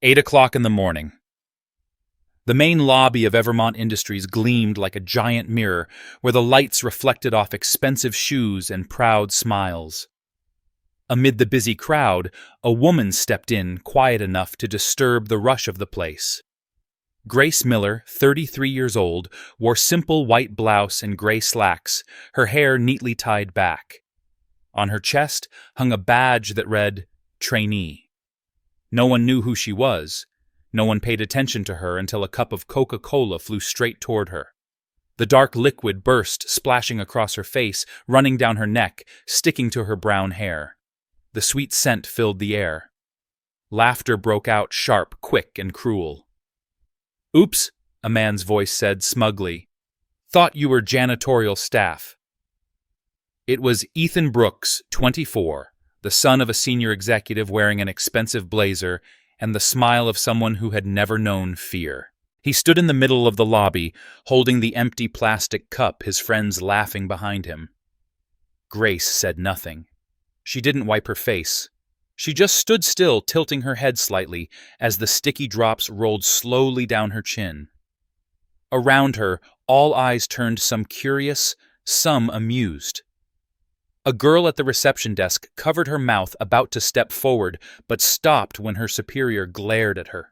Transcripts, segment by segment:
8 o'clock in the morning. The main lobby of Evermont Industries gleamed like a giant mirror where the lights reflected off expensive shoes and proud smiles. Amid the busy crowd, a woman stepped in quiet enough to disturb the rush of the place. Grace Miller, 33 years old, wore simple white blouse and gray slacks, her hair neatly tied back. On her chest hung a badge that read, Trainee. No one knew who she was. No one paid attention to her until a cup of Coca-Cola flew straight toward her. The dark liquid burst, splashing across her face, running down her neck, sticking to her brown hair. The sweet scent filled the air. Laughter broke out, sharp, quick, and cruel. "Oops," a man's voice said smugly. "Thought you were janitorial staff." It was Ethan Brooks, 24, the son of a senior executive wearing an expensive blazer and the smile of someone who had never known fear. He stood in the middle of the lobby, holding the empty plastic cup, his friends laughing behind him. Grace said nothing. She didn't wipe her face. She just stood still, tilting her head slightly as the sticky drops rolled slowly down her chin. Around her, all eyes turned, some curious, some amused. A girl at the reception desk covered her mouth, about to step forward, but stopped when her superior glared at her.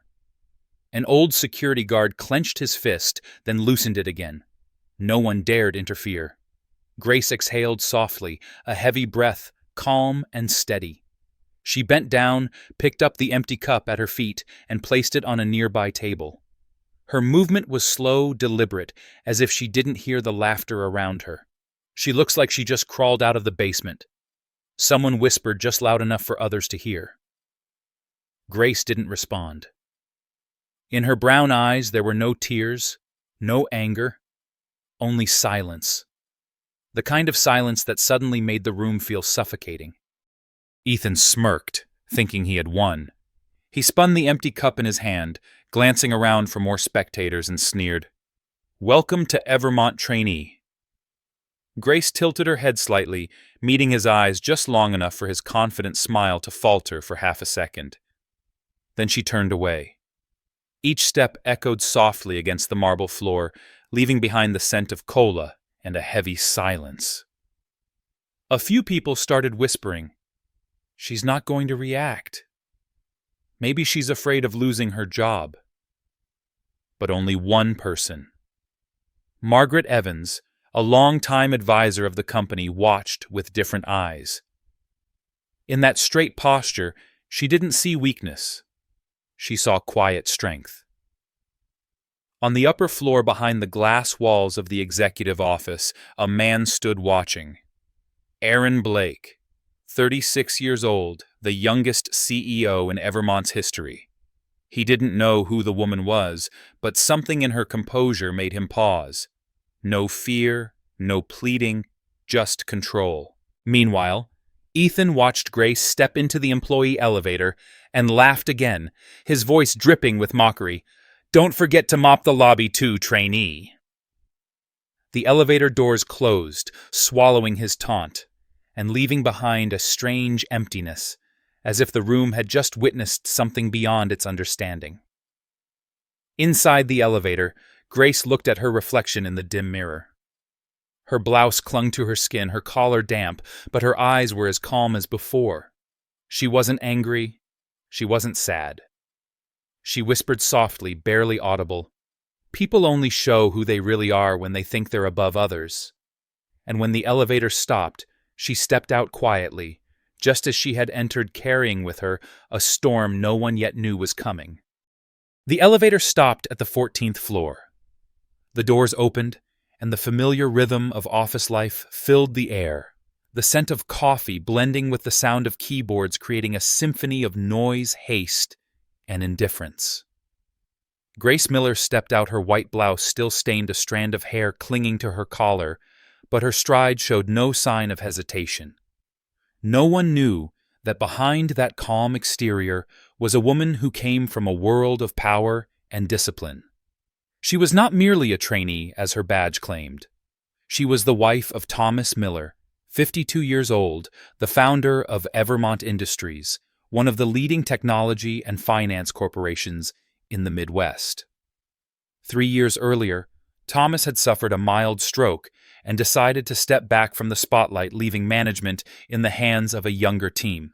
An old security guard clenched his fist, then loosened it again. No one dared interfere. Grace exhaled softly, a heavy breath, calm and steady. She bent down, picked up the empty cup at her feet, and placed it on a nearby table. Her movement was slow, deliberate, as if she didn't hear the laughter around her. "She looks like she just crawled out of the basement." Someone whispered just loud enough for others to hear. Grace didn't respond. In her brown eyes there were no tears, no anger, only silence. The kind of silence that suddenly made the room feel suffocating. Ethan smirked, thinking he had won. He spun the empty cup in his hand, glancing around for more spectators, and sneered, "Welcome to Evermont, trainee." Grace tilted her head slightly, meeting his eyes just long enough for his confident smile to falter for half a second. Then she turned away. Each step echoed softly against the marble floor, leaving behind the scent of cola and a heavy silence. A few people started whispering, "She's not going to react. Maybe she's afraid of losing her job." But only one person. Margaret Evans, a long-time advisor of the company, watched with different eyes. In that straight posture, she didn't see weakness. She saw quiet strength. On the upper floor behind the glass walls of the executive office, a man stood watching. Aaron Blake, 36 years old, the youngest CEO in Evermont's history. He didn't know who the woman was, but something in her composure made him pause. No fear, no pleading, just control. Meanwhile, Ethan watched Grace step into the employee elevator and laughed again, his voice dripping with mockery. "Don't forget to mop the lobby too, trainee." The elevator doors closed, swallowing his taunt, and leaving behind a strange emptiness, as if the room had just witnessed something beyond its understanding. Inside the elevator, Grace looked at her reflection in the dim mirror. Her blouse clung to her skin, her collar damp, but her eyes were as calm as before. She wasn't angry. She wasn't sad. She whispered softly, barely audible, "People only show who they really are when they think they're above others." And when the elevator stopped, she stepped out quietly, just as she had entered, carrying with her a storm no one yet knew was coming. The elevator stopped at the 14th floor. The doors opened, and the familiar rhythm of office life filled the air, the scent of coffee blending with the sound of keyboards, creating a symphony of noise, haste, and indifference. Grace Miller stepped out, her white blouse still stained, a strand of hair clinging to her collar, but her stride showed no sign of hesitation. No one knew that behind that calm exterior was a woman who came from a world of power and discipline. She was not merely a trainee, as her badge claimed. She was the wife of Thomas Miller, 52 years old, the founder of Evermont Industries, one of the leading technology and finance corporations in the Midwest. 3 years earlier, Thomas had suffered a mild stroke and decided to step back from the spotlight, leaving management in the hands of a younger team.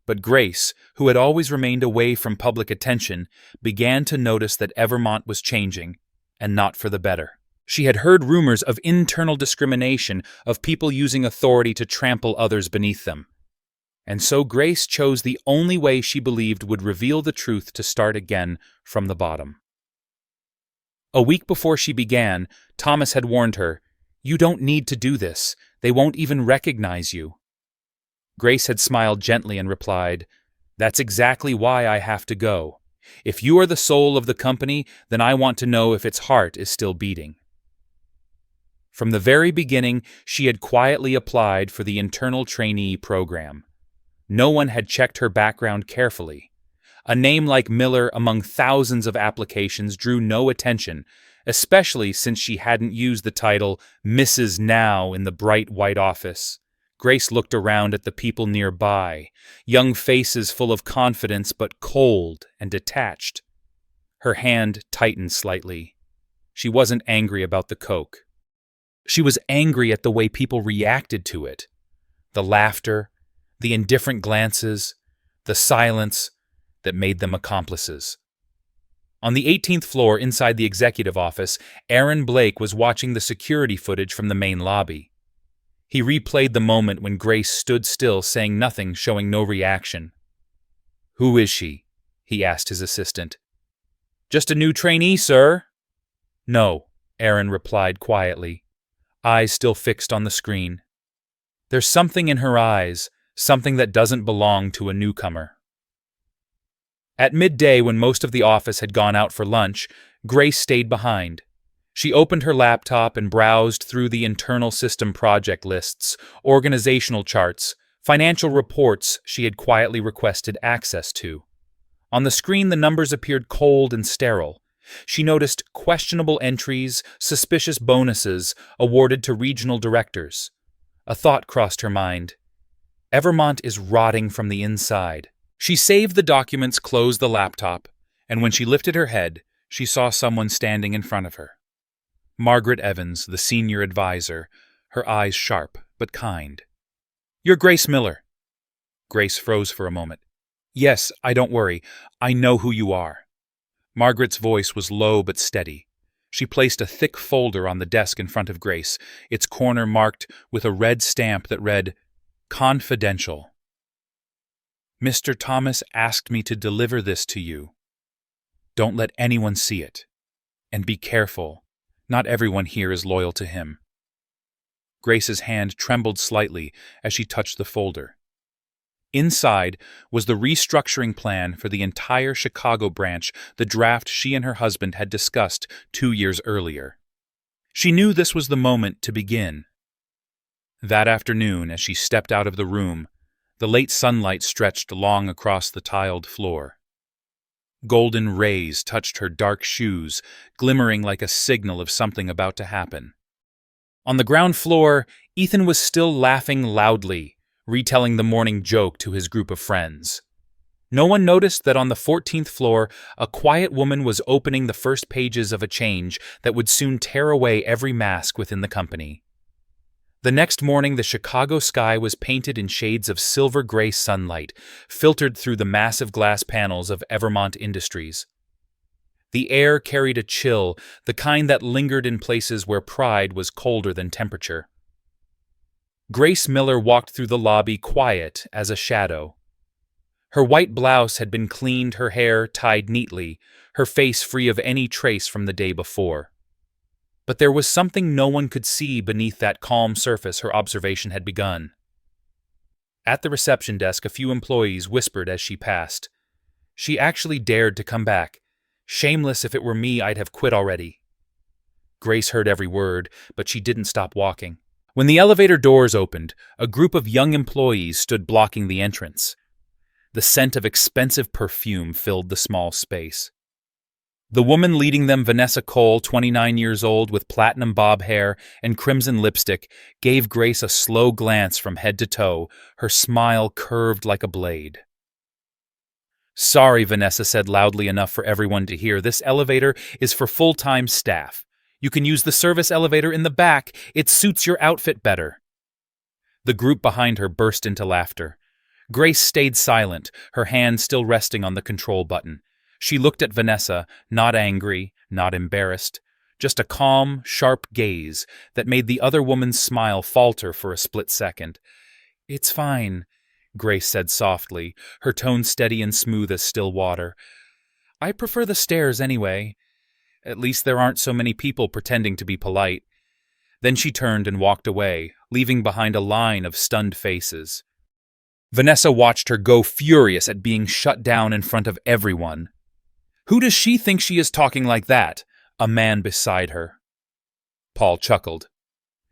But Grace, who had always remained away from public attention, began to notice that Evermont was changing, and not for the better. She had heard rumors of internal discrimination, of people using authority to trample others beneath them. And so Grace chose the only way she believed would reveal the truth to start again from the bottom. A week before she began, Thomas had warned her, "You don't need to do this. They won't even recognize you." Grace had smiled gently and replied, "That's exactly why I have to go. If you are the soul of the company, then I want to know if its heart is still beating." From the very beginning, she had quietly applied for the internal trainee program. No one had checked her background carefully. A name like Miller among thousands of applications drew no attention, especially since she hadn't used the title Mrs. Now in the bright white office. Grace looked around at the people nearby, young faces full of confidence but cold and detached. Her hand tightened slightly. She wasn't angry about the Coke. She was angry at the way people reacted to it. The laughter, the indifferent glances, the silence that made them accomplices. On the 18th floor inside the executive office, Aaron Blake was watching the security footage from the main lobby. He replayed the moment when Grace stood still, saying nothing, showing no reaction. "Who is she?" he asked his assistant. "Just a new trainee, sir." "No," Aaron replied quietly, eyes still fixed on the screen. "There's something in her eyes, something that doesn't belong to a newcomer." At midday, when most of the office had gone out for lunch, Grace stayed behind. She opened her laptop and browsed through the internal system project lists, organizational charts, financial reports she had quietly requested access to. On the screen, the numbers appeared cold and sterile. She noticed questionable entries, suspicious bonuses awarded to regional directors. A thought crossed her mind. Evermont is rotting from the inside. She saved the documents, closed the laptop, and when she lifted her head, she saw someone standing in front of her. Margaret Evans, the senior advisor, her eyes sharp but kind. "You're Grace Miller." Grace froze for a moment. "Yes, don't worry. I know who you are." Margaret's voice was low but steady. She placed a thick folder on the desk in front of Grace, its corner marked with a red stamp that read, "Confidential." "Mr. Thomas asked me to deliver this to you. Don't let anyone see it. And be careful. Not everyone here is loyal to him." Grace's hand trembled slightly as she touched the folder. Inside was the restructuring plan for the entire Chicago branch, the draft she and her husband had discussed 2 years earlier. She knew this was the moment to begin. That afternoon, as she stepped out of the room, the late sunlight stretched long across the tiled floor. Golden rays touched her dark shoes, glimmering like a signal of something about to happen. On the ground floor, Ethan was still laughing loudly, retelling the morning joke to his group of friends. No one noticed that on the 14th floor, a quiet woman was opening the first pages of a change that would soon tear away every mask within the company. The next morning, the Chicago sky was painted in shades of silver-gray sunlight, filtered through the massive glass panels of Evermont Industries. The air carried a chill, the kind that lingered in places where pride was colder than temperature. Grace Miller walked through the lobby quiet as a shadow. Her white blouse had been cleaned, her hair tied neatly, her face free of any trace from the day before. But there was something no one could see beneath that calm surface her observation had begun. At the reception desk, a few employees whispered as she passed. "She actually dared to come back. Shameless, if it were me, I'd have quit already." Grace heard every word, but she didn't stop walking. When the elevator doors opened, a group of young employees stood blocking the entrance. The scent of expensive perfume filled the small space. The woman leading them, Vanessa Cole, 29 years old, with platinum bob hair and crimson lipstick, gave Grace a slow glance from head to toe, her smile curved like a blade. Sorry, Vanessa said loudly enough for everyone to hear. This elevator is for full-time staff. You can use the service elevator in the back. It suits your outfit better. The group behind her burst into laughter. Grace stayed silent, her hand still resting on the control button. She looked at Vanessa, not angry, not embarrassed, just a calm, sharp gaze that made the other woman's smile falter for a split second. "It's fine," Grace said softly, her tone steady and smooth as still water. "I prefer the stairs anyway. At least there aren't so many people pretending to be polite." Then she turned and walked away, leaving behind a line of stunned faces. Vanessa watched her go, furious at being shut down in front of everyone. "Who does she think she is talking like that?" A man beside her. Paul chuckled.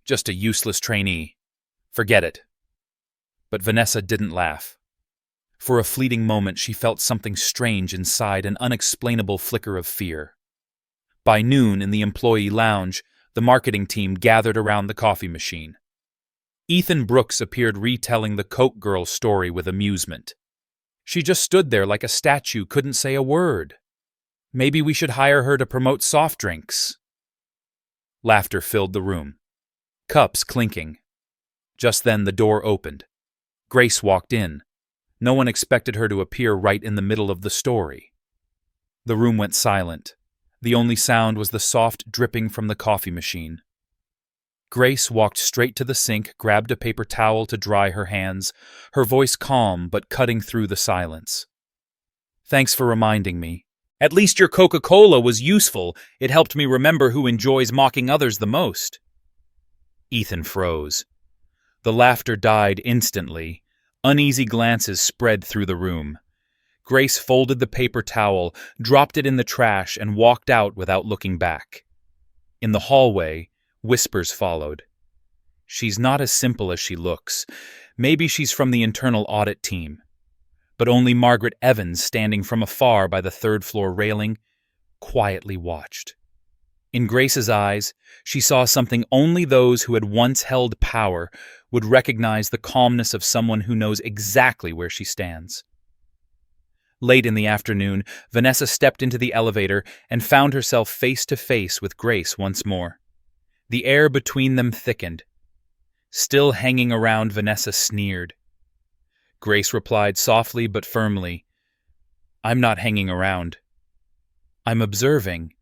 "Just a useless trainee. Forget it." But Vanessa didn't laugh. For a fleeting moment, she felt something strange inside, an unexplainable flicker of fear. By noon, in the employee lounge, the marketing team gathered around the coffee machine. Ethan Brooks appeared retelling the Coke girl's story with amusement. She just stood there like a statue, couldn't say a word. Maybe we should hire her to promote soft drinks. Laughter filled the room. Cups clinking. Just then the door opened. Grace walked in. No one expected her to appear right in the middle of the story. The room went silent. The only sound was the soft dripping from the coffee machine. Grace walked straight to the sink, grabbed a paper towel to dry her hands, her voice calm but cutting through the silence. "Thanks for reminding me. At least your Coca-Cola was useful. It helped me remember who enjoys mocking others the most." Ethan froze. The laughter died instantly. Uneasy glances spread through the room. Grace folded the paper towel, dropped it in the trash, and walked out without looking back. In the hallway, whispers followed. "She's not as simple as she looks. Maybe she's from the internal audit team." But only Margaret Evans, standing from afar by the third-floor railing, quietly watched. In Grace's eyes, she saw something only those who had once held power would recognize: the calmness of someone who knows exactly where she stands. Late in the afternoon, Vanessa stepped into the elevator and found herself face to face with Grace once more. The air between them thickened. Still hanging around, Vanessa sneered. Grace replied softly but firmly, "I'm not hanging around. I'm observing."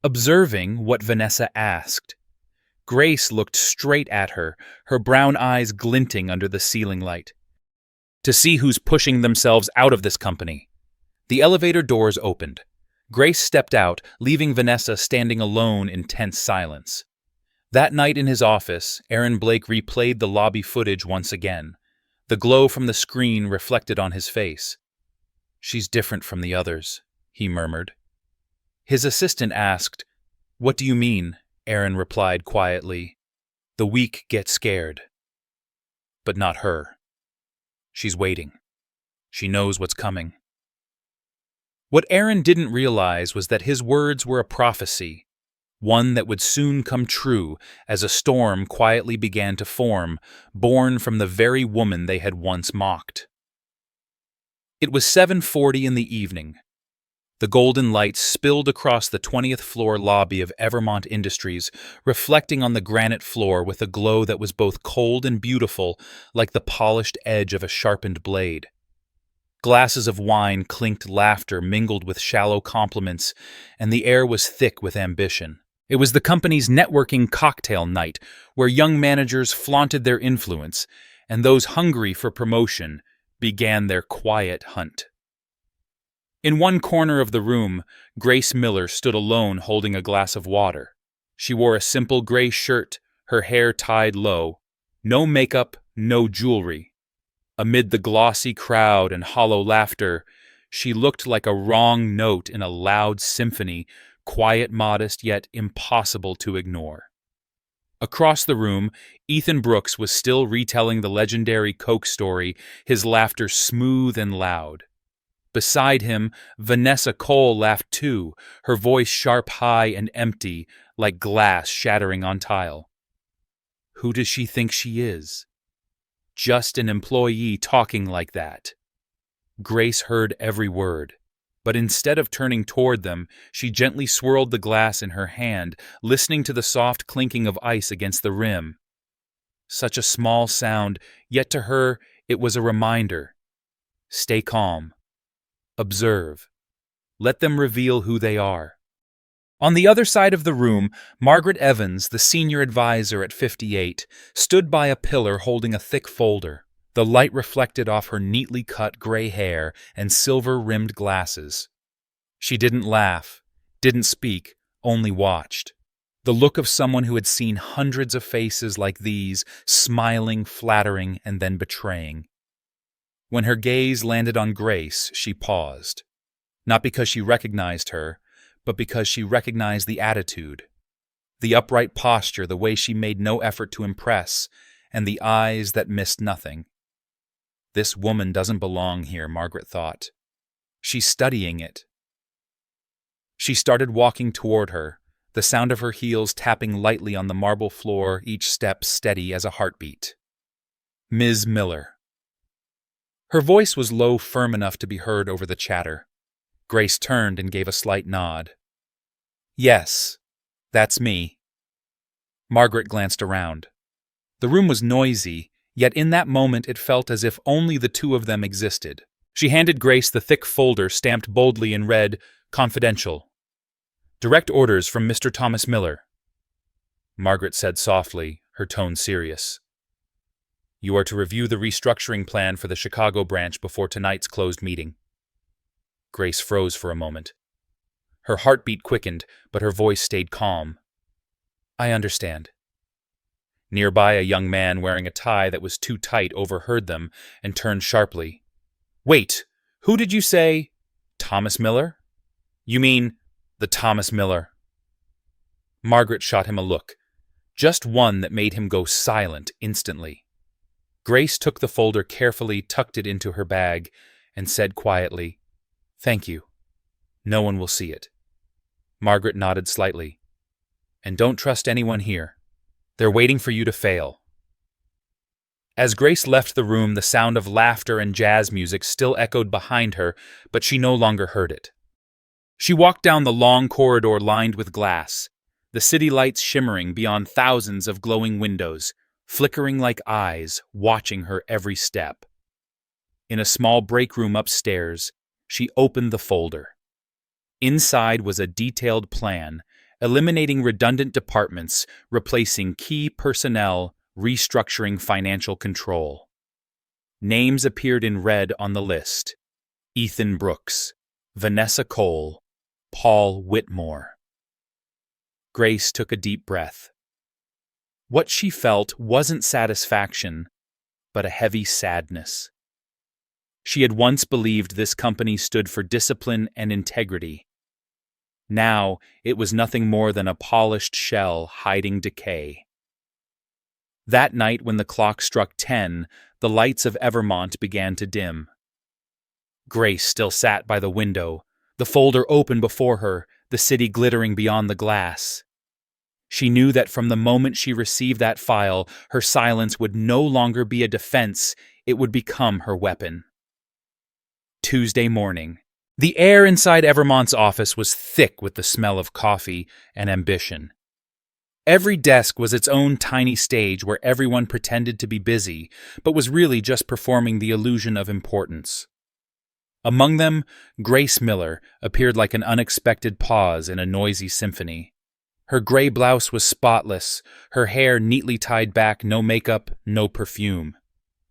Observing what Vanessa asked. Grace looked straight at her, her brown eyes glinting under the ceiling light. "To see who's pushing themselves out of this company." The elevator doors opened. Grace stepped out, leaving Vanessa standing alone in tense silence. That night in his office, Aaron Blake replayed the lobby footage once again. The glow from the screen reflected on his face. "She's different from the others," he murmured. His assistant asked, "What do you mean?" Aaron replied quietly, "The weak get scared." But not her. She's waiting. She knows what's coming. What Aaron didn't realize was that his words were a prophecy, one that would soon come true as a storm quietly began to form, born from the very woman they had once mocked. It was 7:40 in the evening. The golden light spilled across the 20th floor lobby of Evermont Industries, reflecting on the granite floor with a glow that was both cold and beautiful, like the polished edge of a sharpened blade. Glasses of wine clinked, laughter mingled with shallow compliments, and the air was thick with ambition. It was the company's networking cocktail night, where young managers flaunted their influence, and those hungry for promotion began their quiet hunt. In one corner of the room, Grace Miller stood alone holding a glass of water. She wore a simple gray shirt, her hair tied low. No makeup, no jewelry. Amid the glossy crowd and hollow laughter, she looked like a wrong note in a loud symphony, quiet, modest, yet impossible to ignore. Across the room, Ethan Brooks was still retelling the legendary Coke story, his laughter smooth and loud. Beside him, Vanessa Cole laughed too, her voice sharp, high, and empty, like glass shattering on tile. Who does she think she is? Just an employee talking like that. Grace heard every word, but instead of turning toward them, she gently swirled the glass in her hand, listening to the soft clinking of ice against the rim. Such a small sound, yet to her it was a reminder. Stay calm. Observe. Let them reveal who they are. On the other side of the room, Margaret Evans, the senior advisor at 58, stood by a pillar holding a thick folder. The light reflected off her neatly cut gray hair and silver-rimmed glasses. She didn't laugh, didn't speak, only watched. The look of someone who had seen hundreds of faces like these, smiling, flattering, and then betraying. When her gaze landed on Grace, she paused. Not because she recognized her, but because she recognized the attitude. The upright posture, the way she made no effort to impress, and the eyes that missed nothing. This woman doesn't belong here, Margaret thought. She's studying it. She started walking toward her, the sound of her heels tapping lightly on the marble floor, each step steady as a heartbeat. Ms. Miller. Her voice was low, firm enough to be heard over the chatter. Grace turned and gave a slight nod. Yes, that's me. Margaret glanced around. The room was noisy, yet in that moment it felt as if only the two of them existed. She handed Grace the thick folder stamped boldly in red, "Confidential. Direct orders from Mr. Thomas Miller." Margaret said softly, her tone serious. "You are to review the restructuring plan for the Chicago branch before tonight's closed meeting." Grace froze for a moment. Her heartbeat quickened, but her voice stayed calm. "I understand." Nearby, a young man wearing a tie that was too tight overheard them and turned sharply. "Wait, who did you say? Thomas Miller? You mean the Thomas Miller?" Margaret shot him a look, just one that made him go silent instantly. Grace took the folder carefully, tucked it into her bag, and said quietly, "Thank you. No one will see it." Margaret nodded slightly. "And don't trust anyone here. They're waiting for you to fail." As Grace left the room, the sound of laughter and jazz music still echoed behind her, but she no longer heard it. She walked down the long corridor lined with glass, the city lights shimmering beyond thousands of glowing windows, flickering like eyes, watching her every step. In a small break room upstairs, she opened the folder. Inside was a detailed plan, eliminating redundant departments, replacing key personnel, restructuring financial control. Names appeared in red on the list: Ethan Brooks, Vanessa Cole, Paul Whitmore. Grace took a deep breath. What she felt wasn't satisfaction, but a heavy sadness. She had once believed this company stood for discipline and integrity. Now it was nothing more than a polished shell hiding decay. That night, when the clock struck 10, the lights of Evermont began to dim. Grace still sat by the window, the folder open before her, the city glittering beyond the glass. She knew that from the moment she received that file, her silence would no longer be a defense, it would become her weapon. Tuesday morning. The air inside Evermont's office was thick with the smell of coffee and ambition. Every desk was its own tiny stage where everyone pretended to be busy, but was really just performing the illusion of importance. Among them, Grace Miller appeared like an unexpected pause in a noisy symphony. Her gray blouse was spotless, her hair neatly tied back, no makeup, no perfume.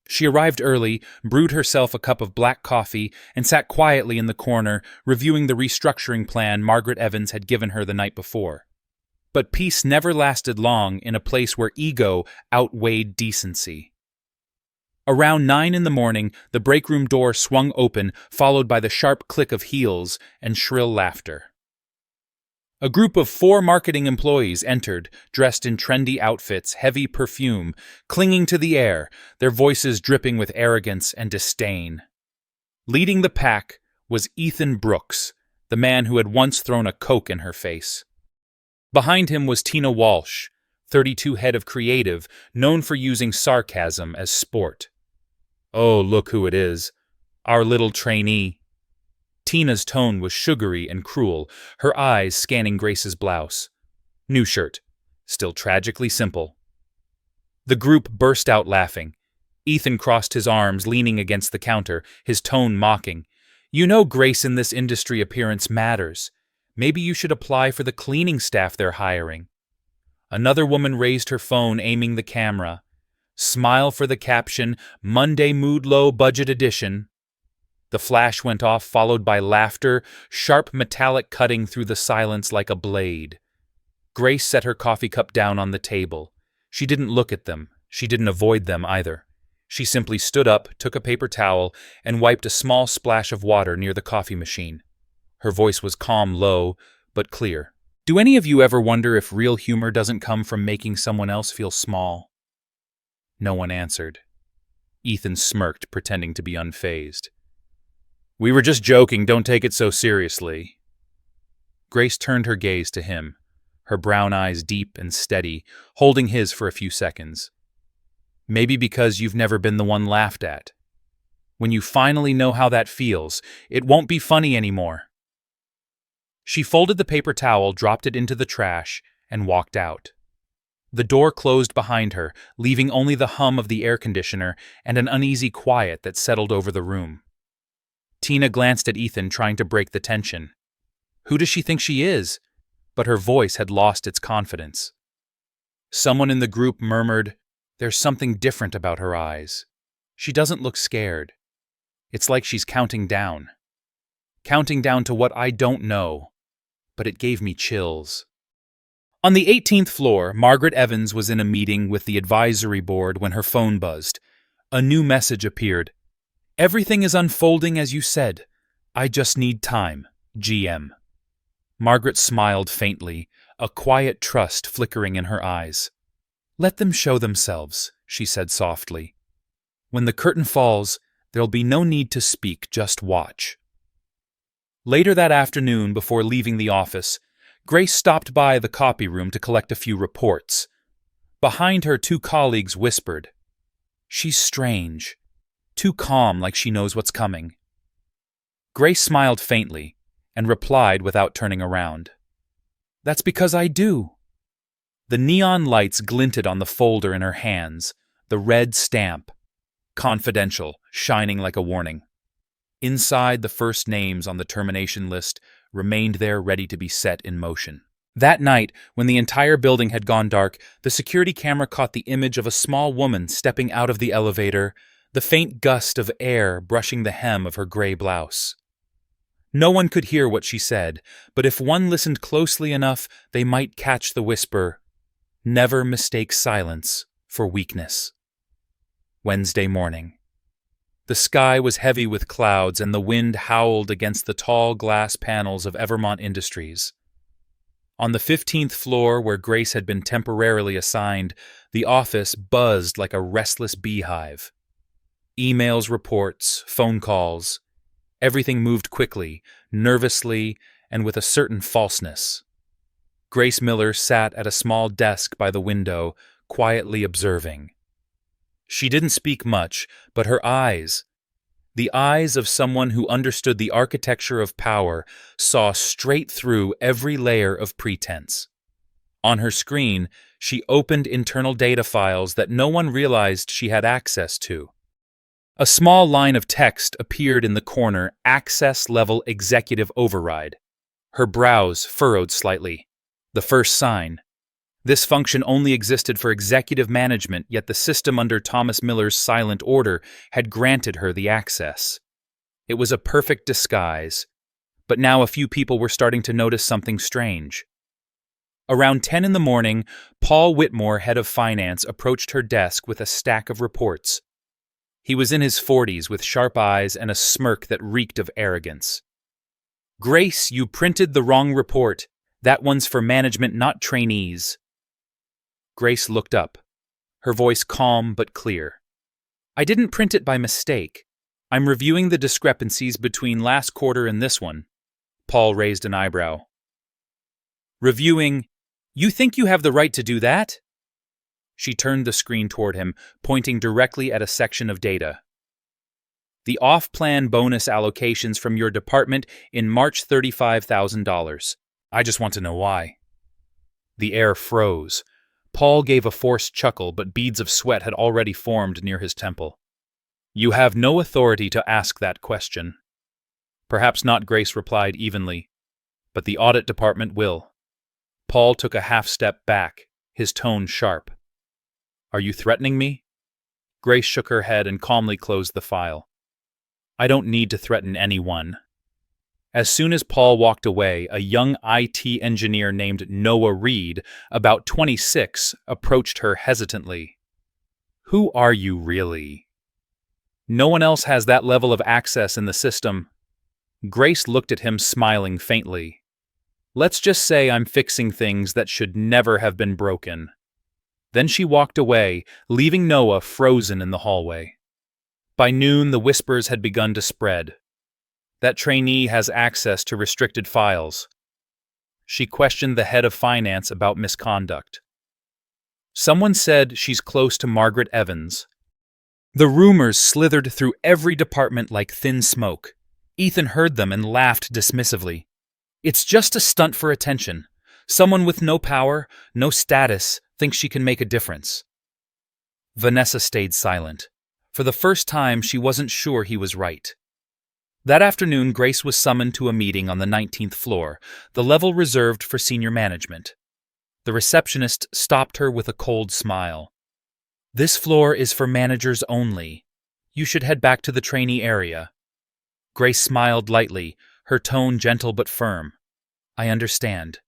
She arrived early, brewed herself a cup of black coffee, and sat quietly in the corner, reviewing the restructuring plan Margaret Evans had given her the night before. But peace never lasted long in a place where ego outweighed decency. Around 9 in the morning, the break room door swung open, followed by the sharp click of heels and shrill laughter. A group of 4 marketing employees entered, dressed in trendy outfits, heavy perfume, clinging to the air, their voices dripping with arrogance and disdain. Leading the pack was Ethan Brooks, the man who had once thrown a Coke in her face. Behind him was Tina Walsh, 32 head of creative, known for using sarcasm as sport. "Oh, look who it is. Our little trainee. Tina's tone was sugary and cruel, her eyes scanning Grace's blouse. New shirt. Still tragically simple. The group burst out laughing. Ethan crossed his arms, leaning against the counter, his tone mocking. You know grace in this industry appearance matters. Maybe you should apply for the cleaning staff they're hiring. Another woman raised her phone, aiming the camera. Smile for the caption, Monday Mood Low Budget Edition. The flash went off, followed by laughter, sharp metallic cutting through the silence like a blade. Grace set her coffee cup down on the table. She didn't look at them. She didn't avoid them either. She simply stood up, took a paper towel, and wiped a small splash of water near the coffee machine. Her voice was calm, low, but clear. Do any of you ever wonder if real humor doesn't come from making someone else feel small? No one answered. Ethan smirked, pretending to be unfazed. We were just joking, don't take it so seriously. Grace turned her gaze to him, her brown eyes deep and steady, holding his for a few seconds. Maybe because you've never been the one laughed at. When you finally know how that feels, it won't be funny anymore. She folded the paper towel, dropped it into the trash, and walked out. The door closed behind her, leaving only the hum of the air conditioner and an uneasy quiet that settled over the room. Tina glanced at Ethan, trying to break the tension. Who does she think she is? But her voice had lost its confidence. Someone in the group murmured, There's something different about her eyes. She doesn't look scared. It's like she's counting down. Counting down to what I don't know. But it gave me chills. On the 18th floor, Margaret Evans was in a meeting with the advisory board when her phone buzzed. A new message appeared. Everything is unfolding as you said. I just need time. GM. Margaret smiled faintly, a quiet trust flickering in her eyes. Let them show themselves, she said softly. When the curtain falls, there'll be no need to speak, just watch. Later that afternoon, before leaving the office, Grace stopped by the copy room to collect a few reports. Behind her, two colleagues whispered, She's strange. Too calm, like she knows what's coming. Grace smiled faintly and replied without turning around. That's because I do. The neon lights glinted on the folder in her hands, the red stamp, confidential, shining like a warning. Inside, the first names on the termination list remained there ready to be set in motion. That night, when the entire building had gone dark, the security camera caught the image of a small woman stepping out of the elevator, the faint gust of air brushing the hem of her gray blouse. No one could hear what she said, but if one listened closely enough, they might catch the whisper, Never mistake silence for weakness. Wednesday morning. The sky was heavy with clouds and the wind howled against the tall glass panels of Evermont Industries. On the 15th floor, where Grace had been temporarily assigned, the office buzzed like a restless beehive. Emails, reports, phone calls. Everything moved quickly, nervously, and with a certain falseness. Grace Miller sat at a small desk by the window, quietly observing. She didn't speak much, but her eyes, the eyes of someone who understood the architecture of power, saw straight through every layer of pretense. On her screen, she opened internal data files that no one realized she had access to. A small line of text appeared in the corner, Access Level Executive Override. Her brows furrowed slightly. The first sign. This function only existed for executive management, yet the system under Thomas Miller's silent order had granted her the access. It was a perfect disguise, but now a few people were starting to notice something strange. Around 10 in the morning, Paul Whitmore, head of finance, approached her desk with a stack of reports. He was in his 40s with sharp eyes and a smirk that reeked of arrogance. Grace, you printed the wrong report. That one's for management, not trainees. Grace looked up, her voice calm but clear. I didn't print it by mistake. I'm reviewing the discrepancies between last quarter and this one. Paul raised an eyebrow. Reviewing? You think you have the right to do that? She turned the screen toward him, pointing directly at a section of data. The off-plan bonus allocations from your department in March $35,000. I just want to know why. The air froze. Paul gave a forced chuckle, but beads of sweat had already formed near his temple. You have no authority to ask that question. Perhaps not, Grace replied evenly, but the audit department will. Paul took a half-step back, his tone sharp. Are you threatening me? Grace shook her head and calmly closed the file. I don't need to threaten anyone. As soon as Paul walked away, a young IT engineer named Noah Reed, about 26, approached her hesitantly. Who are you really? No one else has that level of access in the system. Grace looked at him, smiling faintly. Let's just say I'm fixing things that should never have been broken. Then she walked away, leaving Noah frozen in the hallway. By noon, the whispers had begun to spread. That trainee has access to restricted files. She questioned the head of finance about misconduct. Someone said she's close to Margaret Evans. The rumors slithered through every department like thin smoke. Ethan heard them and laughed dismissively. It's just a stunt for attention. Someone with no power, no status, thinks she can make a difference. Vanessa stayed silent. For the first time, she wasn't sure he was right. That afternoon, Grace was summoned to a meeting on the 19th floor, the level reserved for senior management. The receptionist stopped her with a cold smile. This floor is for managers only. You should head back to the trainee area. Grace smiled lightly, her tone gentle but firm. I understand.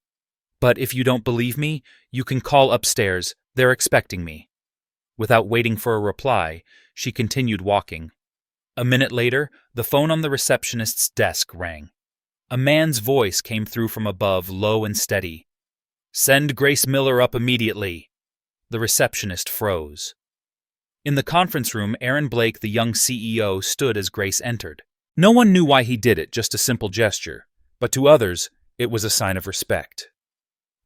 But if you don't believe me, you can call upstairs. They're expecting me. Without waiting for a reply, she continued walking. A minute later, the phone on the receptionist's desk rang. A man's voice came through from above, low and steady. Send Grace Miller up immediately. The receptionist froze. In the conference room, Aaron Blake, the young CEO, stood as Grace entered. No one knew why he did it, just a simple gesture, but to others, it was a sign of respect.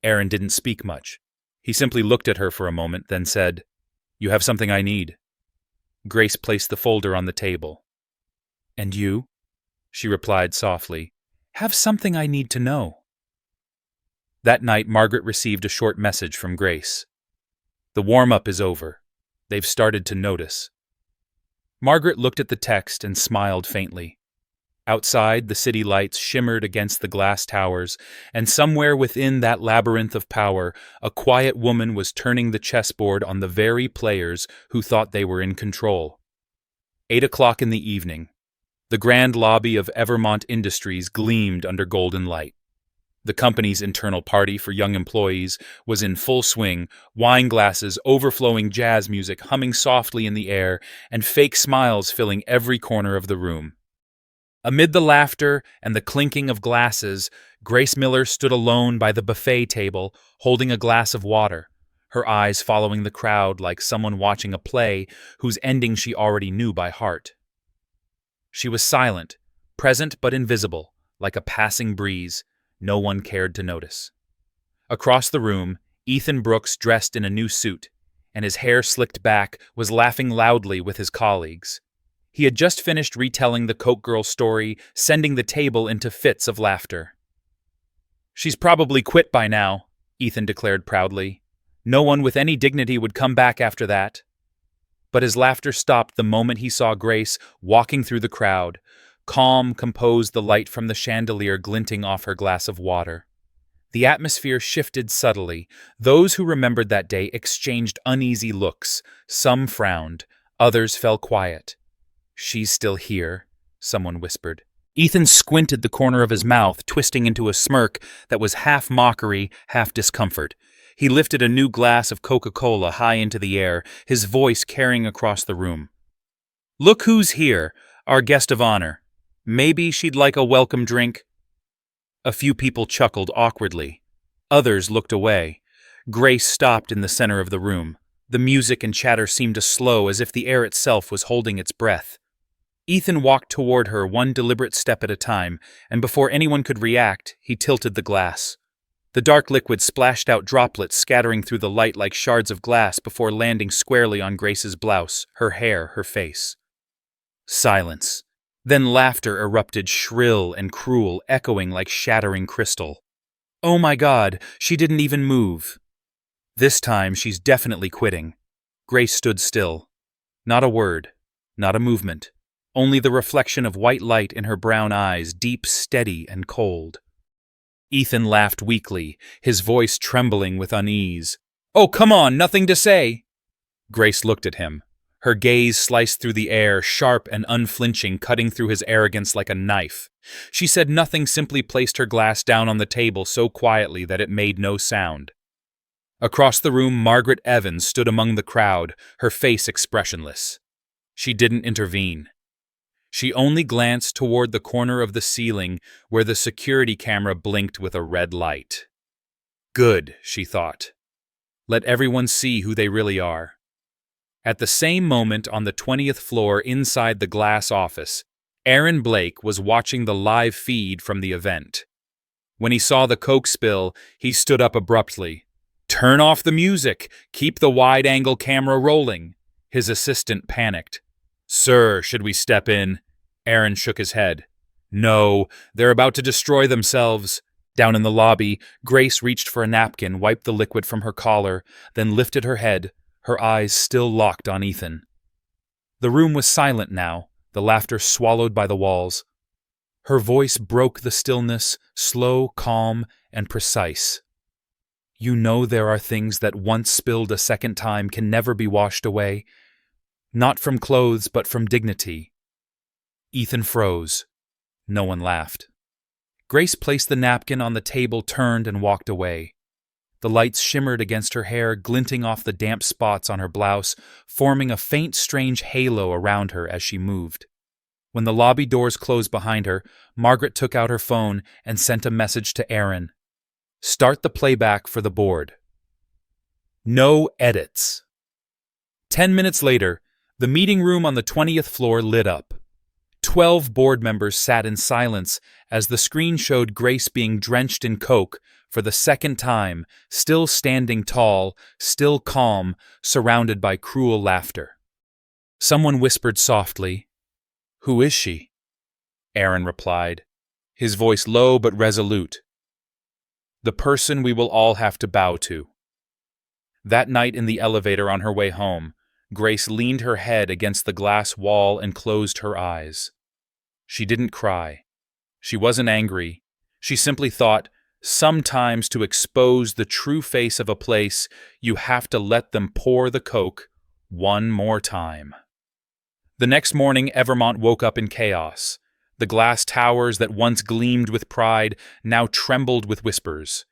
Aaron didn't speak much. He simply looked at her for a moment, then said, You have something I need. Grace placed the folder on the table. And you? She replied softly, Have something I need to know. That night, Margaret received a short message from Grace. The warm-up is over. They've started to notice. Margaret looked at the text and smiled faintly. Outside, the city lights shimmered against the glass towers, and somewhere within that labyrinth of power, a quiet woman was turning the chessboard on the very players who thought they were in control. 8 o'clock in the evening. The grand lobby of Evermont Industries gleamed under golden light. The company's internal party for young employees was in full swing, wine glasses, overflowing jazz music humming softly in the air, and fake smiles filling every corner of the room. Amid the laughter and the clinking of glasses, Grace Miller stood alone by the buffet table, holding a glass of water, her eyes following the crowd like someone watching a play whose ending she already knew by heart. She was silent, present but invisible, like a passing breeze. No one cared to notice. Across the room, Ethan Brooks, dressed in a new suit, and his hair slicked back, was laughing loudly with his colleagues. He had just finished retelling the Coke Girl story, sending the table into fits of laughter. She's probably quit by now, Ethan declared proudly. No one with any dignity would come back after that. But his laughter stopped the moment he saw Grace walking through the crowd, calm, composed, the light from the chandelier glinting off her glass of water. The atmosphere shifted subtly. Those who remembered that day exchanged uneasy looks. Some frowned, others fell quiet. She's still here, someone whispered. Ethan squinted the corner of his mouth, twisting into a smirk that was half mockery, half discomfort. He lifted a new glass of Coca-Cola high into the air, his voice carrying across the room. Look who's here, our guest of honor. Maybe she'd like a welcome drink? A few people chuckled awkwardly. Others looked away. Grace stopped in the center of the room. The music and chatter seemed to slow, as if the air itself was holding its breath. Ethan walked toward her one deliberate step at a time, and before anyone could react, he tilted the glass. The dark liquid splashed out droplets, scattering through the light like shards of glass before landing squarely on Grace's blouse, her hair, her face. Silence. Then laughter erupted, shrill and cruel, echoing like shattering crystal. Oh my God, she didn't even move. This time she's definitely quitting. Grace stood still. Not a word, not a movement, only the reflection of white light in her brown eyes, deep, steady, and cold. Ethan laughed weakly, his voice trembling with unease. Oh, come on, nothing to say. Grace looked at him. Her gaze sliced through the air, sharp and unflinching, cutting through his arrogance like a knife. She said nothing, simply placed her glass down on the table so quietly that it made no sound. Across the room, Margaret Evans stood among the crowd, her face expressionless. She didn't intervene. She only glanced toward the corner of the ceiling where the security camera blinked with a red light. Good, she thought. Let everyone see who they really are. At the same moment, on the 20th floor inside the glass office, Aaron Blake was watching the live feed from the event. When he saw the Coke spill, he stood up abruptly. Turn off the music! Keep the wide-angle camera rolling! His assistant panicked. Sir, should we step in? Aaron shook his head. No, they're about to destroy themselves. Down in the lobby, Grace reached for a napkin, wiped the liquid from her collar, then lifted her head, her eyes still locked on Ethan. The room was silent now, the laughter swallowed by the walls. Her voice broke the stillness, slow, calm, and precise. You know there are things that once spilled a second time can never be washed away. Not from clothes, but from dignity. Ethan froze. No one laughed. Grace placed the napkin on the table, turned, and walked away. The lights shimmered against her hair, glinting off the damp spots on her blouse, forming a faint, strange halo around her as she moved. When the lobby doors closed behind her, Margaret took out her phone and sent a message to Aaron. Start the playback for the board. No edits. 10 minutes later, the meeting room on the 20th floor lit up. 12 board members sat in silence as the screen showed Grace being drenched in Coke for the second time, still standing tall, still calm, surrounded by cruel laughter. Someone whispered softly, "Who is she?" Aaron replied, his voice low but resolute. The person we will all have to bow to. That night in the elevator on her way home, Grace leaned her head against the glass wall and closed her eyes. She didn't cry. She wasn't angry. She simply thought, sometimes to expose the true face of a place, you have to let them pour the Coke one more time. The next morning, Evermont woke up in chaos. The glass towers that once gleamed with pride now trembled with whispers.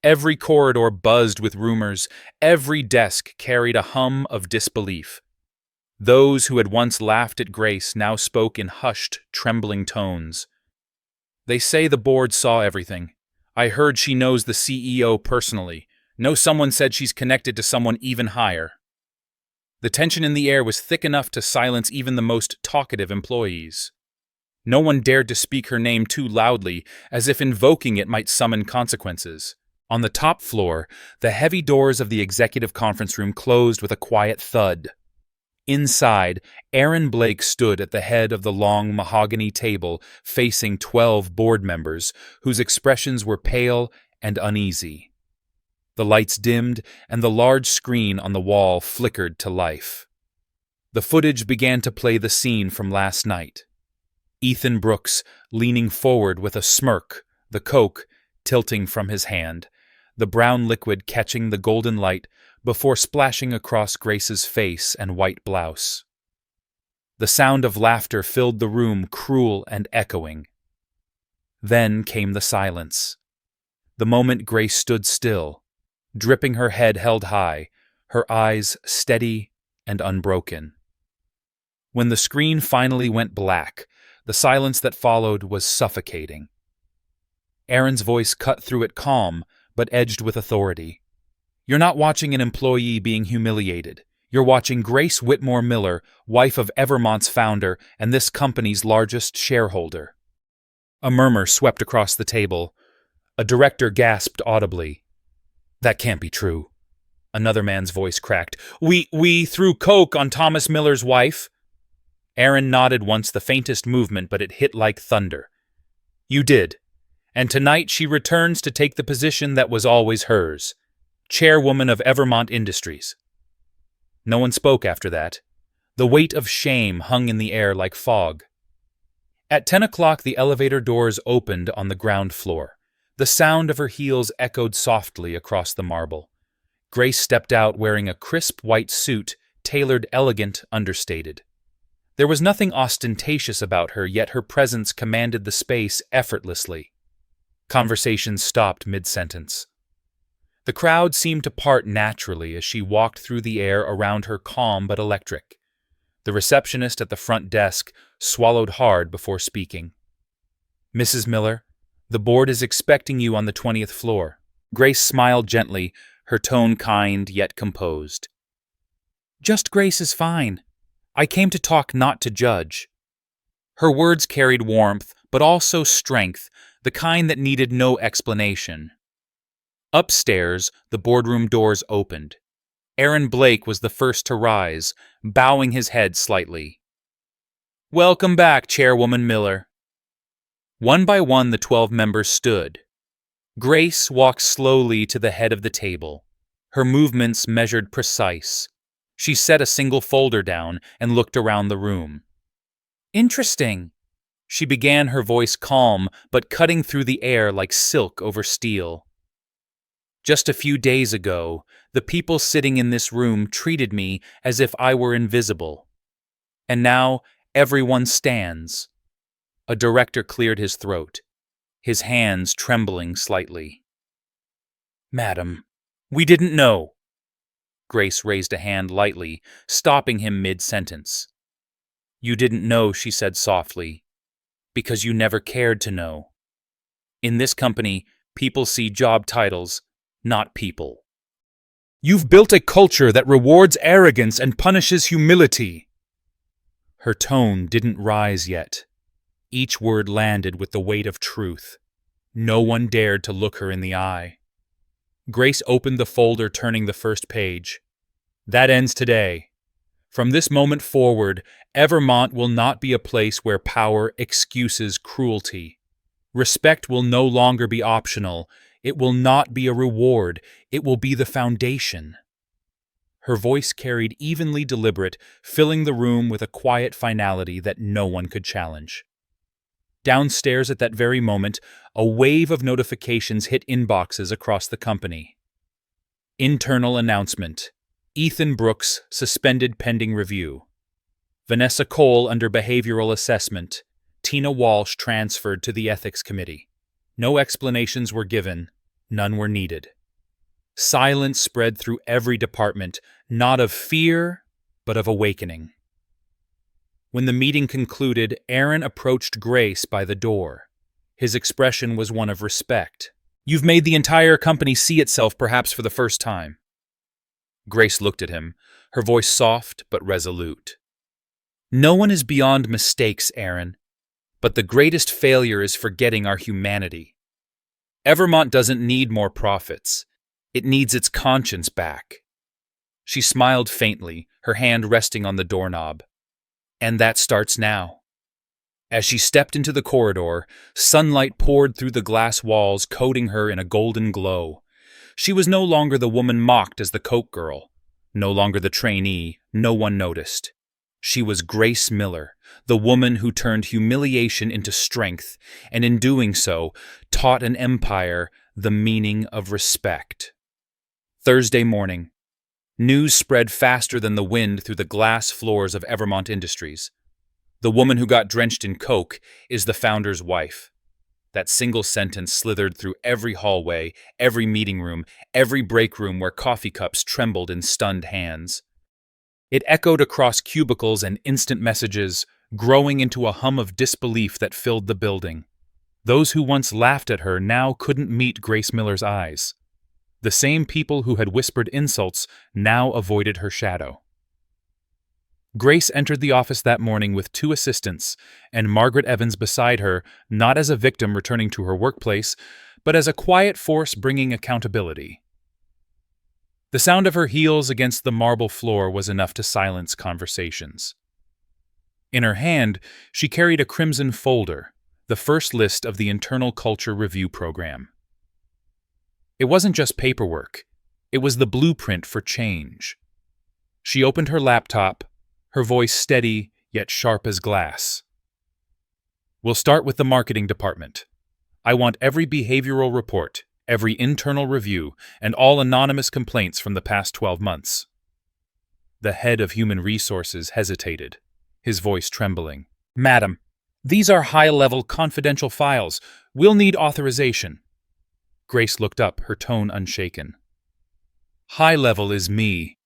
Every corridor buzzed with rumors. Every desk carried a hum of disbelief. Those who had once laughed at Grace now spoke in hushed, trembling tones. They say the board saw everything. I heard she knows the CEO personally. Know someone said she's connected to someone even higher. The tension in the air was thick enough to silence even the most talkative employees. No one dared to speak her name too loudly, as if invoking it might summon consequences. On the top floor, the heavy doors of the executive conference room closed with a quiet thud. Inside, Aaron Blake stood at the head of the long mahogany table facing 12 board members whose expressions were pale and uneasy. The lights dimmed and the large screen on the wall flickered to life. The footage began to play the scene from last night. Ethan Brooks leaning forward with a smirk, the Coke tilting from his hand, the brown liquid catching the golden light before splashing across Grace's face and white blouse. The sound of laughter filled the room, cruel and echoing. Then came the silence. The moment Grace stood still, dripping, her head held high, her eyes steady and unbroken. When the screen finally went black, the silence that followed was suffocating. Aaron's voice cut through it, calm but edged with authority. You're not watching an employee being humiliated. You're watching Grace Whitmore Miller, wife of Evermont's founder and this company's largest shareholder. A murmur swept across the table. A director gasped audibly. That can't be true. Another man's voice cracked. We threw Coke on Thomas Miller's wife. Aaron nodded once, the faintest movement, but it hit like thunder. You did. And tonight she returns to take the position that was always hers, chairwoman of Evermont Industries. No one spoke after that. The weight of shame hung in the air like fog. At 10 o'clock, the elevator doors opened on the ground floor. The sound of her heels echoed softly across the marble. Grace stepped out wearing a crisp white suit, tailored elegant, understated. There was nothing ostentatious about her, yet her presence commanded the space effortlessly. Conversation stopped mid-sentence. The crowd seemed to part naturally as she walked through the air around her, calm but electric. The receptionist at the front desk swallowed hard before speaking. Mrs. Miller, the board is expecting you on the 20th floor. Grace smiled gently, her tone kind yet composed. Just Grace is fine. I came to talk, not to judge. Her words carried warmth, but also strength, the kind that needed no explanation. Upstairs, the boardroom doors opened. Aaron Blake was the first to rise, bowing his head slightly. Welcome back, Chairwoman Miller. One by one, the 12 members stood. Grace walked slowly to the head of the table, her movements measured precise. She set a single folder down and looked around the room. Interesting. She began, her voice calm but cutting through the air like silk over steel. Just a few days ago, the people sitting in this room treated me as if I were invisible. And now everyone stands. A director cleared his throat, his hands trembling slightly. Madam, we didn't know. Grace raised a hand lightly, stopping him mid-sentence. You didn't know, she said softly, because you never cared to know. In this company, people see job titles, not people. You've built a culture that rewards arrogance and punishes humility. Her tone didn't rise yet. Each word landed with the weight of truth. No one dared to look her in the eye. Grace opened the folder, turning the first page. That ends today. From this moment forward, Evermont will not be a place where power excuses cruelty. Respect will no longer be optional. It will not be a reward. It will be the foundation. Her voice carried evenly deliberate, filling the room with a quiet finality that no one could challenge. Downstairs at that very moment, a wave of notifications hit inboxes across the company. Internal announcement. Ethan Brooks suspended pending review. Vanessa Cole under behavioral assessment. Tina Walsh transferred to the ethics committee. No explanations were given. None were needed. Silence spread through every department, not of fear, but of awakening. When the meeting concluded, Aaron approached Grace by the door. His expression was one of respect. You've made the entire company see itself, perhaps for the first time. Grace looked at him, her voice soft but resolute. No one is beyond mistakes, Aaron, but the greatest failure is forgetting our humanity. Evermont doesn't need more profits. It needs its conscience back. She smiled faintly, her hand resting on the doorknob. And that starts now. As she stepped into the corridor, sunlight poured through the glass walls, coating her in a golden glow. She was no longer the woman mocked as the Coke girl, no longer the trainee no one noticed. She was Grace Miller, the woman who turned humiliation into strength, and in doing so, taught an empire the meaning of respect. Thursday morning. News spread faster than the wind through the glass floors of Evermont Industries. The woman who got drenched in Coke is the founder's wife. That single sentence slithered through every hallway, every meeting room, every break room where coffee cups trembled in stunned hands. It echoed across cubicles and instant messages, growing into a hum of disbelief that filled the building. Those who once laughed at her now couldn't meet Grace Miller's eyes. The same people who had whispered insults now avoided her shadow. Grace entered the office that morning with 2 assistants, and Margaret Evans beside her, not as a victim returning to her workplace, but as a quiet force bringing accountability. The sound of her heels against the marble floor was enough to silence conversations. In her hand, she carried a crimson folder, the first list of the Internal Culture Review Program. It wasn't just paperwork, it was the blueprint for change. She opened her laptop, her voice steady yet sharp as glass. "We'll start with the marketing department. I want every behavioral report, every internal review, and all anonymous complaints from the past 12 months. The head of human resources hesitated, his voice trembling. "Madam, these are high-level confidential files. We'll need authorization." Grace looked up, her tone unshaken. "High-level is me."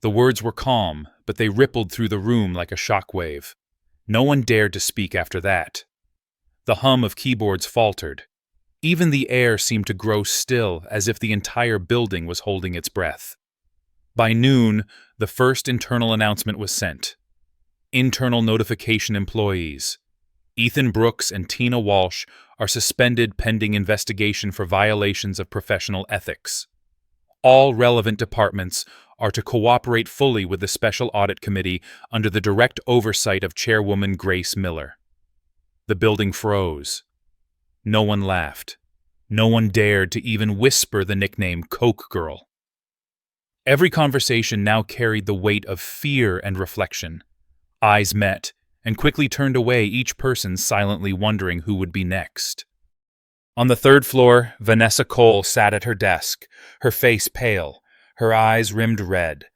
The words were calm, but they rippled through the room like a shockwave. No one dared to speak after that. The hum of keyboards faltered. Even the air seemed to grow still, as if the entire building was holding its breath. By noon, the first internal announcement was sent. Internal notification employees. Ethan Brooks and Tina Walsh are suspended pending investigation for violations of professional ethics. All relevant departments are to cooperate fully with the Special Audit Committee under the direct oversight of Chairwoman Grace Miller. The building froze. No one laughed. No one dared to even whisper the nickname Coke Girl. Every conversation now carried the weight of fear and reflection. Eyes met, and quickly turned away, each person silently wondering who would be next. On the third floor, Vanessa Cole sat at her desk, her face pale, her eyes rimmed red.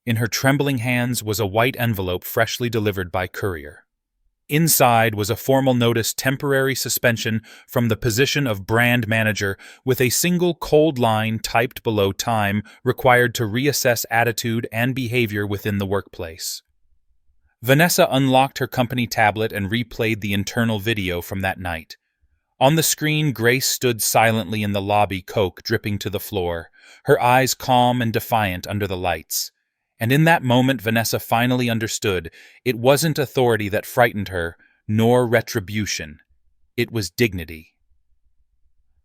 In her trembling hands was a white envelope freshly delivered by courier. Inside was a formal notice temporary suspension from the position of brand manager with a single cold line typed below time required to reassess attitude and behavior within the workplace. Vanessa unlocked her company tablet and replayed the internal video from that night. On the screen, Grace stood silently in the lobby, Coke dripping to the floor, her eyes calm and defiant under the lights. And in that moment, Vanessa finally understood it wasn't authority that frightened her, nor retribution. It was dignity.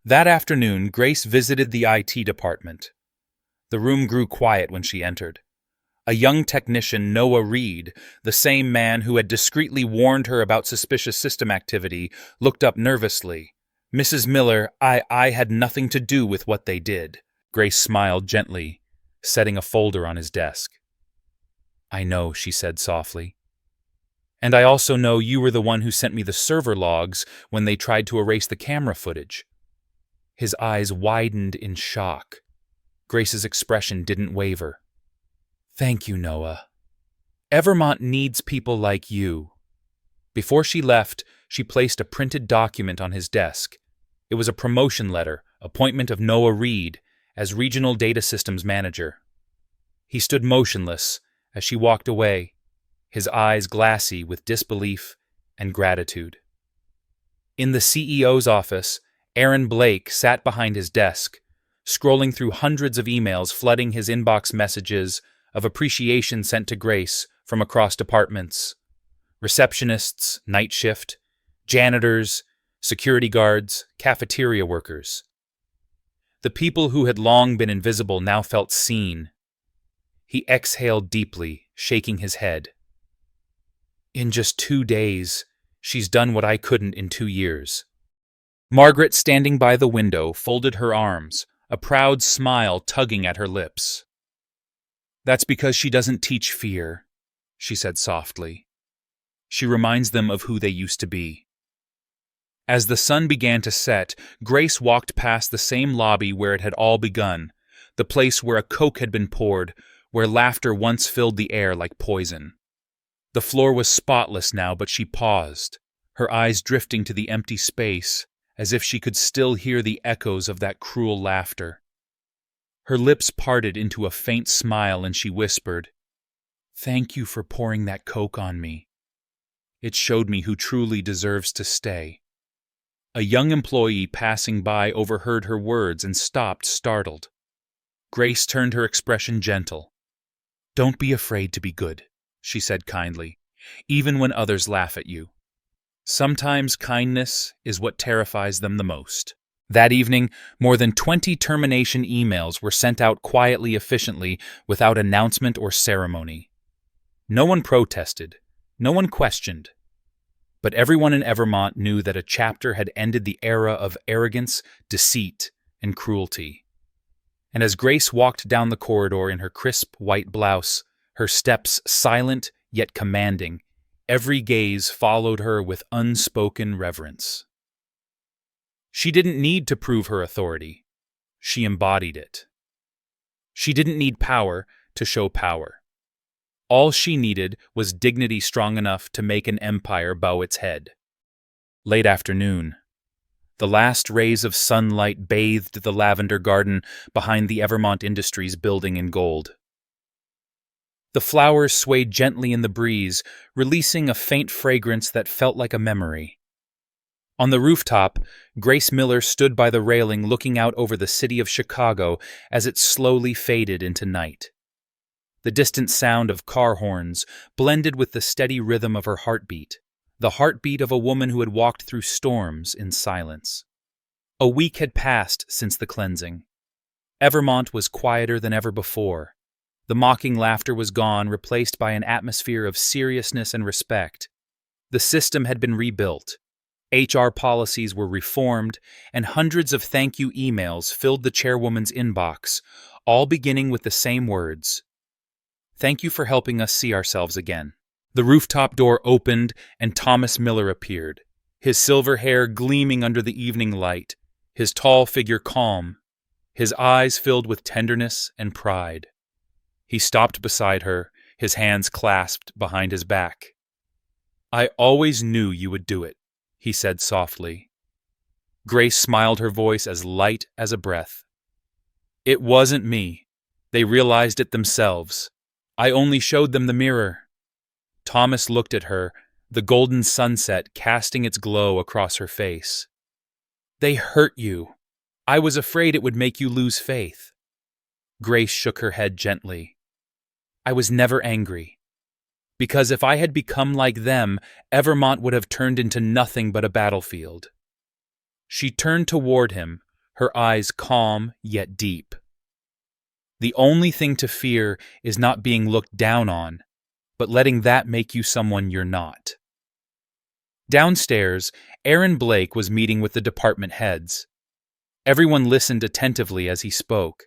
That afternoon, Grace visited the IT department. The room grew quiet when she entered. A young technician, Noah Reed, the same man who had discreetly warned her about suspicious system activity, looked up nervously. "Mrs. Miller, I had nothing to do with what they did." Grace smiled gently, setting a folder on his desk. "I know," she said softly. "And I also know you were the one who sent me the server logs when they tried to erase the camera footage." His eyes widened in shock. Grace's expression didn't waver. "Thank you, Noah. Evermont needs people like you." Before she left, she placed a printed document on his desk. It was a promotion letter, appointment of Noah Reed as Regional Data Systems Manager. He stood motionless as she walked away, his eyes glassy with disbelief and gratitude. In the CEO's office, Aaron Blake sat behind his desk, scrolling through hundreds of emails flooding his inbox messages of appreciation sent to Grace from across departments. Receptionists, night shift, janitors, security guards, cafeteria workers. The people who had long been invisible now felt seen. He exhaled deeply, shaking his head. "In just 2 days, she's done what I couldn't in 2 years." Margaret, standing by the window, folded her arms, a proud smile tugging at her lips. "That's because she doesn't teach fear," she said softly. "She reminds them of who they used to be." As the sun began to set, Grace walked past the same lobby where it had all begun, the place where a Coke had been poured, where laughter once filled the air like poison. The floor was spotless now, but she paused, her eyes drifting to the empty space, as if she could still hear the echoes of that cruel laughter. Her lips parted into a faint smile and she whispered, "Thank you for pouring that Coke on me. It showed me who truly deserves to stay." A young employee passing by overheard her words and stopped, startled. Grace turned her expression gentle. "Don't be afraid to be good," she said kindly, "even when others laugh at you. Sometimes kindness is what terrifies them the most." That evening, more than 20 termination emails were sent out quietly, efficiently, without announcement or ceremony. No one protested, No one questioned, but everyone in Evermont knew that a chapter had ended the era of arrogance, deceit, and cruelty. And as Grace walked down the corridor in her crisp white blouse, her steps silent yet commanding, every gaze followed her with unspoken reverence. She didn't need to prove her authority. She embodied it. She didn't need power to show power. All she needed was dignity strong enough to make an empire bow its head. Late afternoon. The last rays of sunlight bathed the lavender garden behind the Evermont Industries building in gold. The flowers swayed gently in the breeze, releasing a faint fragrance that felt like a memory. On the rooftop, Grace Miller stood by the railing looking out over the city of Chicago as it slowly faded into night. The distant sound of car horns blended with the steady rhythm of her heartbeat, the heartbeat of a woman who had walked through storms in silence. A week had passed since the cleansing. Evermont was quieter than ever before. The mocking laughter was gone, replaced by an atmosphere of seriousness and respect. The system had been rebuilt. HR policies were reformed, and hundreds of thank you emails filled the chairwoman's inbox, all beginning with the same words: "Thank you for helping us see ourselves again." The rooftop door opened, and Thomas Miller appeared, his silver hair gleaming under the evening light, his tall figure calm, his eyes filled with tenderness and pride. He stopped beside her, his hands clasped behind his back. "I always knew you would do it," he said softly. Grace smiled, her voice as light as a breath. "It wasn't me. They realized it themselves. I only showed them the mirror." Thomas looked at her, the golden sunset casting its glow across her face. "They hurt you. I was afraid it would make you lose faith." Grace shook her head gently. "I was never angry. Because if I had become like them, Evermont would have turned into nothing but a battlefield." She turned toward him, her eyes calm yet deep. "The only thing to fear is not being looked down on, but letting that make you someone you're not." Downstairs, Aaron Blake was meeting with the department heads. Everyone listened attentively as he spoke.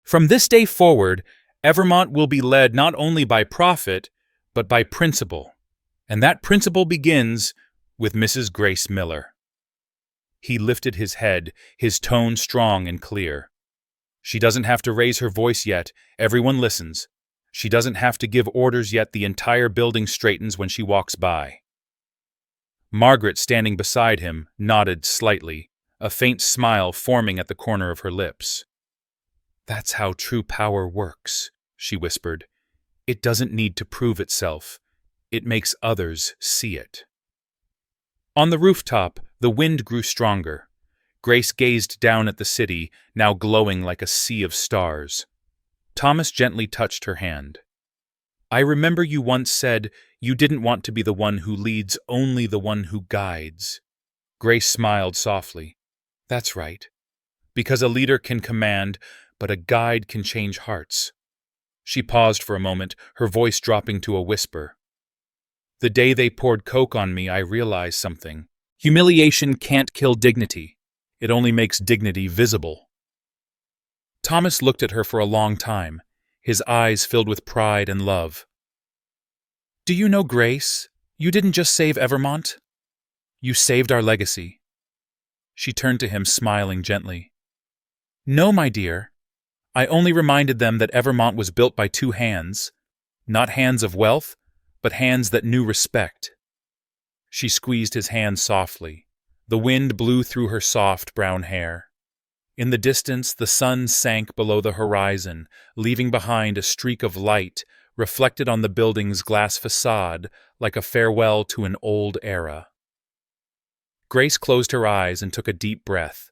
"From this day forward, Evermont will be led not only by profit, but by principle, and that principle begins with Mrs. Grace Miller." He lifted his head, his tone strong and clear. "She doesn't have to raise her voice yet, everyone listens. She doesn't have to give orders yet, the entire building straightens when she walks by." Margaret, standing beside him, nodded slightly, a faint smile forming at the corner of her lips. "That's how true power works," she whispered. "It doesn't need to prove itself. It makes others see it." On the rooftop, the wind grew stronger. Grace gazed down at the city, now glowing like a sea of stars. Thomas gently touched her hand. "I remember you once said you didn't want to be the one who leads, only the one who guides." Grace smiled softly. "That's right. Because a leader can command, but a guide can change hearts." She paused for a moment, her voice dropping to a whisper. "The day they poured Coke on me, I realized something. Humiliation can't kill dignity. It only makes dignity visible." Thomas looked at her for a long time, his eyes filled with pride and love. "Do you know, Grace, you didn't just save Evermont. You saved our legacy." She turned to him, smiling gently. "No, my dear. I only reminded them that Evermont was built by two hands, not hands of wealth, but hands that knew respect." She squeezed his hand softly. The wind blew through her soft brown hair. In the distance, the sun sank below the horizon, leaving behind a streak of light reflected on the building's glass facade like a farewell to an old era. Grace closed her eyes and took a deep breath.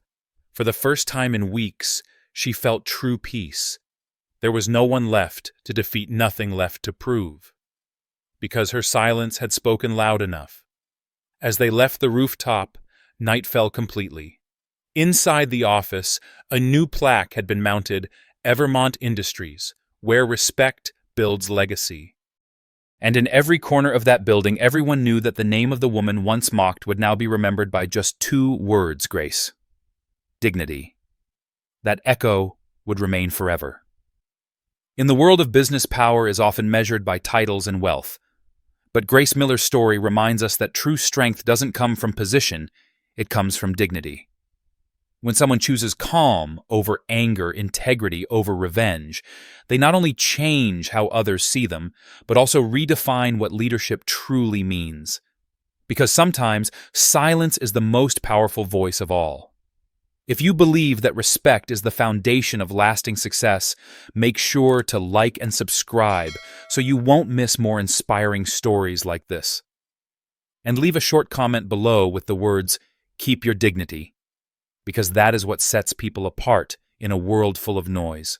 For the first time in weeks, she felt true peace. There was no one left to defeat, nothing left to prove. Because her silence had spoken loud enough. As they left the rooftop, night fell completely. Inside the office, a new plaque had been mounted, "Evermont Industries, where respect builds legacy." And in every corner of that building, everyone knew that the name of the woman once mocked would now be remembered by just 2 words, Grace. Dignity. That echo would remain forever. In the world of business, power is often measured by titles and wealth. But Grace Miller's story reminds us that true strength doesn't come from position, it comes from dignity. When someone chooses calm over anger, integrity over revenge, they not only change how others see them, but also redefine what leadership truly means. Because sometimes silence is the most powerful voice of all. If you believe that respect is the foundation of lasting success, make sure to like and subscribe so you won't miss more inspiring stories like this. And leave a short comment below with the words, "Keep your dignity," because that is what sets people apart in a world full of noise.